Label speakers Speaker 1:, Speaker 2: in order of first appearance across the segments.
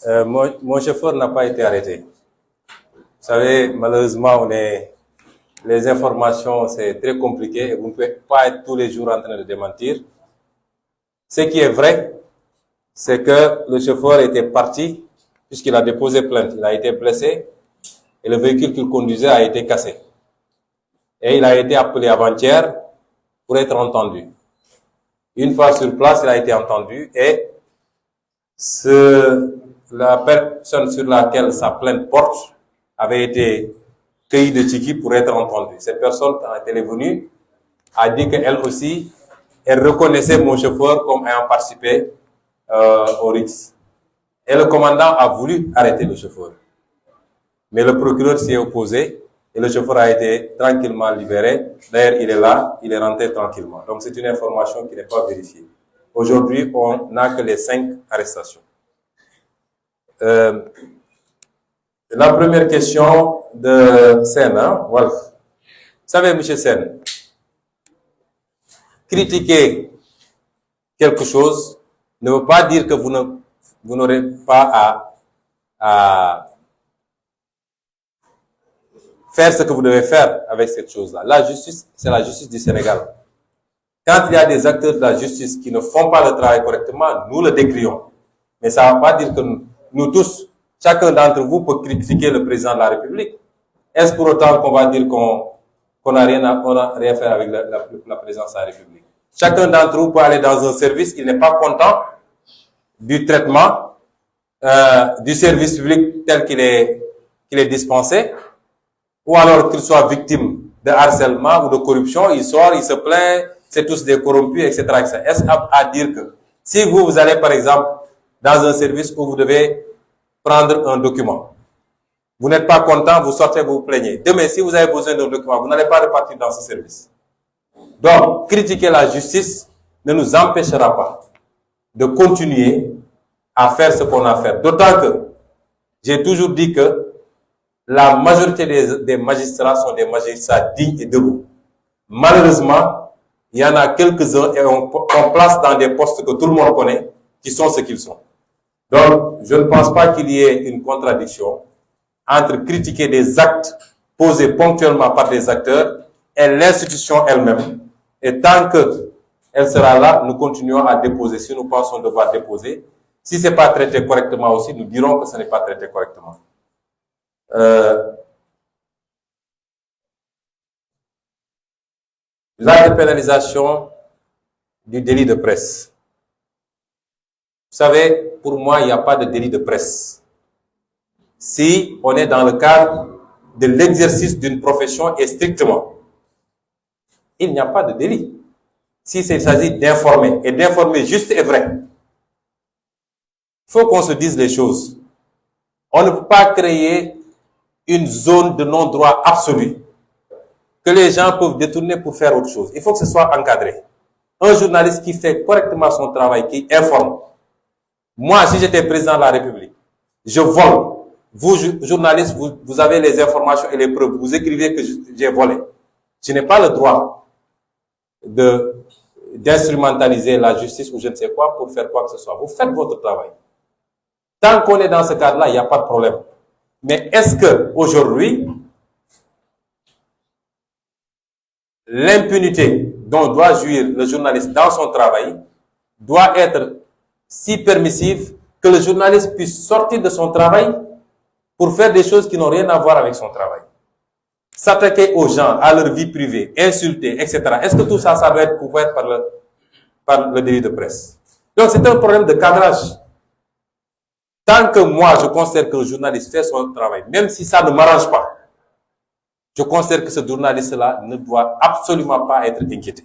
Speaker 1: Mon chauffeur n'a pas été arrêté. Vous savez, malheureusement, les informations, c'est très compliqué et vous ne pouvez pas être tous les jours en train de démentir. Ce qui est vrai, c'est que le chauffeur était parti puisqu'il a déposé plainte. Il a été blessé et le véhicule qu'il conduisait a été cassé. Et il a été appelé avant-hier pour être entendu. Une fois sur place, il a été entendu et la personne sur laquelle sa plainte porte avait été cueillie de Tchiki pour être entendue. Cette personne, quand elle est venue, a dit qu'elle aussi, elle reconnaissait mon chauffeur comme ayant participé au RIX. Et le commandant a voulu arrêter le chauffeur. Mais le procureur s'y est opposé et le chauffeur a été tranquillement libéré. D'ailleurs, il est là, il est rentré tranquillement. Donc, c'est une information qui n'est pas vérifiée. Aujourd'hui, on n'a que les 5 arrestations. La première question de Sen, Wolf. Vous savez, M. Sen, critiquer quelque chose ne veut pas dire que vous n'aurez pas à faire ce que vous devez faire avec cette chose-là. La justice, c'est la justice du Sénégal. Quand il y a des acteurs de la justice qui ne font pas le travail correctement, nous le décrions. Mais ça ne veut pas dire que nous tous, chacun d'entre vous peut critiquer le président de la République. Est-ce pour autant qu'on va dire qu'on n'a rien à faire avec la présidence de la République? Chacun d'entre vous peut aller dans un service, il n'est pas content du traitement, du service public tel qu'il est dispensé, ou alors qu'il soit victime de harcèlement ou de corruption, il sort, il se plaint, c'est tous des corrompus, etc., etc. Est-ce à dire que si vous allez, par exemple, dans un service où vous devez prendre un document, vous n'êtes pas content, vous sortez, vous vous plaignez. Demain, si vous avez besoin d'un document, vous n'allez pas repartir dans ce service. Donc, critiquer la justice ne nous empêchera pas de continuer à faire ce qu'on a à faire. D'autant que j'ai toujours dit que la majorité des magistrats sont des magistrats dignes et debout. Malheureusement, il y en a quelques-uns et on place dans des postes que tout le monde connaît, qui sont ce qu'ils sont. Donc, je ne pense pas qu'il y ait une contradiction entre critiquer des actes posés ponctuellement par des acteurs et l'institution elle-même. Et tant qu'elle sera là, nous continuons à déposer. Si nous pensons devoir déposer, si ce n'est pas traité correctement aussi, nous dirons que ce n'est pas traité correctement. La dépénalisation du délit de presse. Vous savez, pour moi, il n'y a pas de délit de presse. Si on est dans le cadre de l'exercice d'une profession et strictement, il n'y a pas de délit. Si il s'agit d'informer, et d'informer juste et vrai, il faut qu'on se dise les choses. On ne peut pas créer une zone de non-droit absolu que les gens peuvent détourner pour faire autre chose. Il faut que ce soit encadré. Un journaliste qui fait correctement son travail, qui informe. Moi, si j'étais président de la République, je vole. Vous, journalistes, vous avez les informations et les preuves. Vous écrivez que j'ai volé. Je n'ai pas le droit d'instrumentaliser la justice ou je ne sais quoi pour faire quoi que ce soit. Vous faites votre travail. Tant qu'on est dans ce cadre-là, il n'y a pas de problème. Mais est-ce que aujourd'hui, l'impunité dont doit jouir le journaliste dans son travail doit être si permissive que le journaliste puisse sortir de son travail pour faire des choses qui n'ont rien à voir avec son travail? S'attaquer aux gens, à leur vie privée, insulter, etc. Est-ce que tout ça, ça doit être couvert par le délit de presse? Donc c'est un problème de cadrage. Tant que moi, je considère que le journaliste fait son travail, même si ça ne m'arrange pas, je considère que ce journaliste-là ne doit absolument pas être inquiété.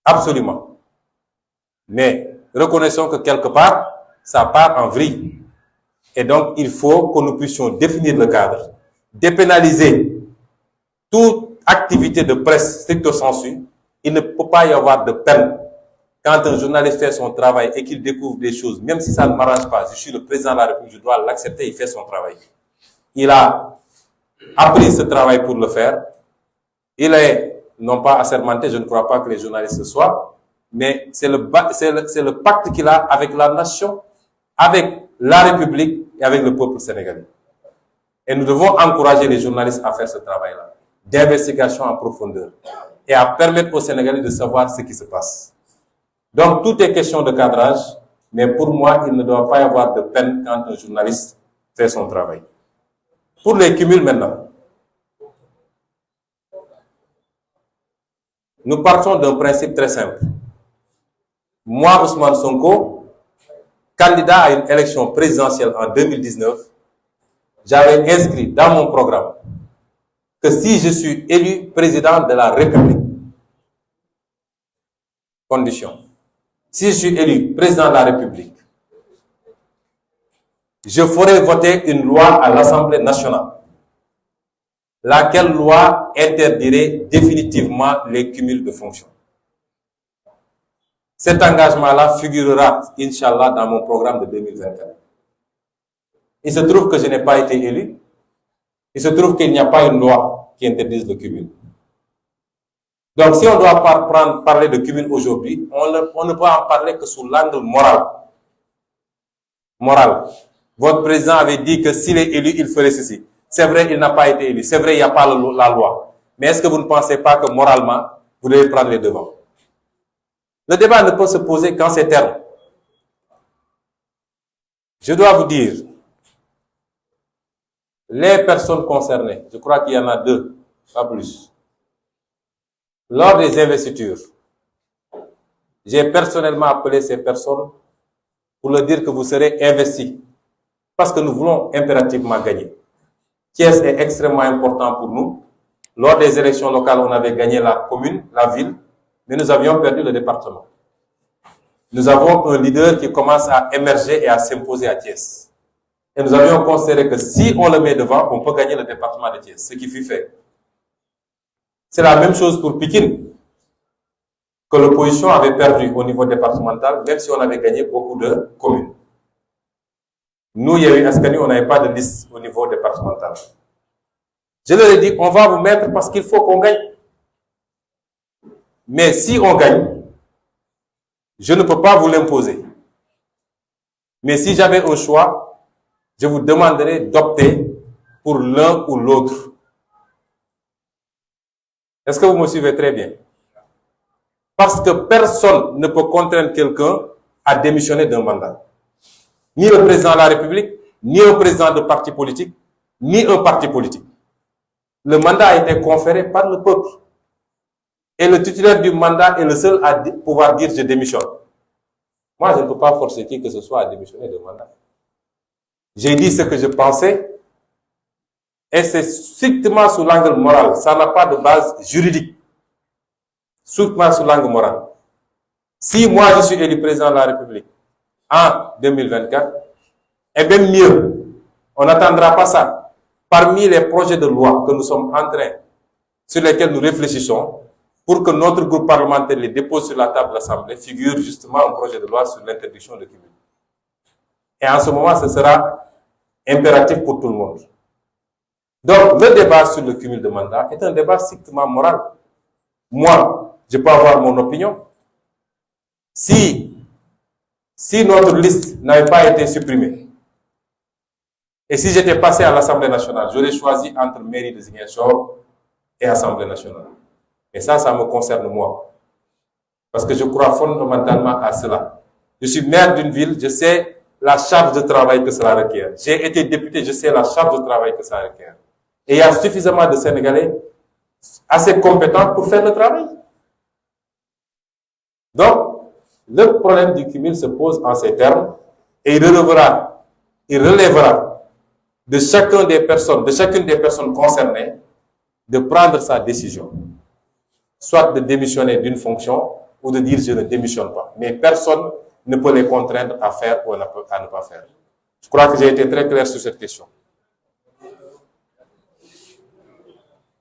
Speaker 1: Absolument. Mais reconnaissons que quelque part, ça part en vrille. Et donc, il faut que nous puissions définir le cadre, dépénaliser toute activité de presse stricto sensu. Il ne peut pas y avoir de peine quand un journaliste fait son travail et qu'il découvre des choses, même si ça ne m'arrange pas. Je suis le président de la République, je dois l'accepter, il fait son travail. Il a appris ce travail pour le faire. Il est, non pas assermenté, je ne crois pas que les journalistes le soient, mais c'est le pacte qu'il a avec la nation avec la République et avec le peuple sénégalais. Et nous devons encourager les journalistes à faire ce travail-là, d'investigation en profondeur, et à permettre aux Sénégalais de savoir ce qui se passe. Donc, tout est question de cadrage, mais pour moi, il ne doit pas y avoir de peine quand un journaliste fait son travail. Pour les cumuls maintenant, nous partons d'un principe très simple. Moi, Ousmane Sonko, candidat à une élection présidentielle en 2019, j'avais inscrit dans mon programme que si je suis élu président de la République, condition, si je suis élu président de la République, je ferai voter une loi à l'Assemblée nationale, laquelle loi interdirait définitivement les cumuls de fonctions. Cet engagement-là figurera, Inch'Allah, dans mon programme de 2024. Il se trouve que je n'ai pas été élu. Il se trouve qu'il n'y a pas une loi qui interdise le cumul. Donc, si on doit parler de cumul aujourd'hui, on ne peut en parler que sous l'angle moral. Moral. Votre président avait dit que s'il est élu, il ferait ceci. C'est vrai, il n'a pas été élu. C'est vrai, il n'y a pas la loi. Mais est-ce que vous ne pensez pas que moralement, vous devez prendre les devants? Le débat ne peut se poser qu'en ces termes. Je dois vous dire, les personnes concernées, je crois qu'il y en a 2, pas plus. Lors des investitures, j'ai personnellement appelé ces personnes pour leur dire que vous serez investis. Parce que nous voulons impérativement gagner. Thiès est extrêmement important pour nous. Lors des élections locales, on avait gagné la commune, la ville, mais nous avions perdu le département. Nous avons un leader qui commence à émerger et à s'imposer à Thiès. Et nous avions considéré que si on le met devant, on peut gagner le département de Thiès, ce qui fut fait. C'est la même chose pour Pikine, que l'opposition avait perdu au niveau départemental, même si on avait gagné beaucoup de communes. Nous, Yewwi Askan Wi, on n'avait pas de liste au niveau départemental. Je leur ai dit, on va vous mettre parce qu'il faut qu'on gagne. Mais si on gagne, je ne peux pas vous l'imposer. Mais si j'avais un choix, je vous demanderais d'opter pour l'un ou l'autre. Est-ce que vous me suivez très bien? Parce que personne ne peut contraindre quelqu'un à démissionner d'un mandat. Ni le président de la République, ni un président de parti politique, ni un parti politique. Le mandat a été conféré par le peuple. Et le titulaire du mandat est le seul à pouvoir dire « je démissionne ». Moi, je ne peux pas forcer qui que ce soit à démissionner de mandat. J'ai dit ce que je pensais, et c'est strictement sous l'angle moral. Ça n'a pas de base juridique. Strictement sous l'angle moral. Si moi, je suis élu président de la République en 2024, et même mieux, on n'attendra pas ça. Parmi les projets de loi que nous sommes en train, sur lesquels nous réfléchissons, pour que notre groupe parlementaire les dépose sur la table de l'Assemblée, figure justement un projet de loi sur l'interdiction de cumul. Et en ce moment, ce sera impératif pour tout le monde. Donc, le débat sur le cumul de mandat est un débat strictement moral. Moi, je peux avoir mon opinion. Si notre liste n'avait pas été supprimée, et si j'étais passé à l'Assemblée nationale, j'aurais choisi entre mairie de Ziguinchor et Assemblée nationale. Et ça me concerne moi. Parce que je crois fondamentalement à cela. Je suis maire d'une ville, je sais la charge de travail que cela requiert. J'ai été député, je sais la charge de travail que ça requiert. Et il y a suffisamment de Sénégalais assez compétents pour faire le travail. Donc, le problème du cumul se pose en ces termes et il relèvera de chacune des personnes concernées de prendre sa décision. Soit de démissionner d'une fonction ou de dire je ne démissionne pas. Mais personne ne peut les contraindre à faire ou à ne pas faire. Je crois que j'ai été très clair sur cette question.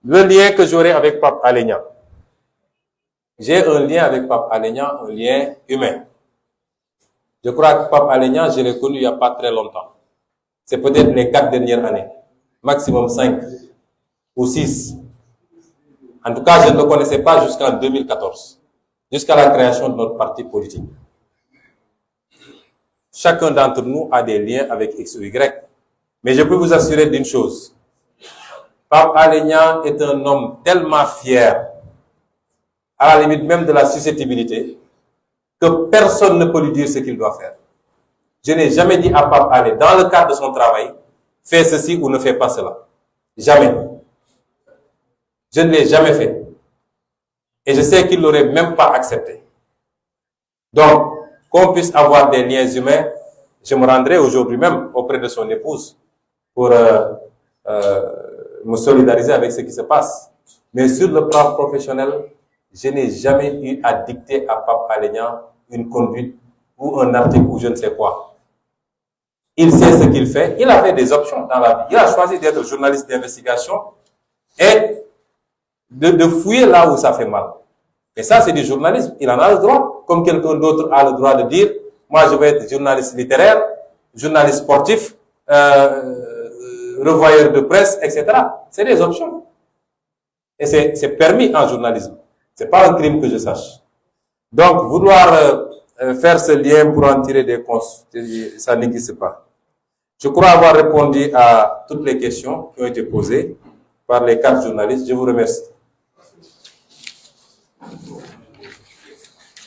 Speaker 1: Le lien que j'aurai avec Pape Alé Niang. J'ai un lien avec Pape Alé Niang, un lien humain. Je crois que Pape Alé Niang, je l'ai connu il n'y a pas très longtemps. C'est peut-être les 4 dernières années. Maximum 5 ou 6. En tout cas, je ne le connaissais pas jusqu'en 2014. Jusqu'à la création de notre parti politique. chacun d'entre nous a des liens avec X ou Y. Mais je peux vous assurer d'une chose. Pape Alé Niang est un homme tellement fier, à la limite même de la susceptibilité, que personne ne peut lui dire ce qu'il doit faire. Je n'ai jamais dit à Pape Alé, dans le cadre de son travail, fais ceci ou ne fais pas cela. Jamais. Je ne l'ai jamais fait. Et je sais qu'il n'aurait même pas accepté. Donc, qu'on puisse avoir des liens humains, je me rendrai aujourd'hui même auprès de son épouse pour me solidariser avec ce qui se passe. Mais sur le plan professionnel, je n'ai jamais eu à dicter à Pape Alé Niang une conduite ou un article ou je ne sais quoi. Il sait ce qu'il fait. Il a fait des options dans la vie. Il a choisi d'être journaliste d'investigation et de fouiller là où ça fait mal. Et ça, c'est du journalisme. Il en a le droit. Comme quelqu'un d'autre a le droit de dire, moi, je vais être journaliste littéraire, journaliste sportif, revoyeur de presse, etc. C'est des options. Et c'est permis en journalisme. C'est pas un crime que je sache. Donc, vouloir faire ce lien pour en tirer des conséquences, ça n'existe pas. Je crois avoir répondu à toutes les questions qui ont été posées par les 4 journalistes. Je vous remercie.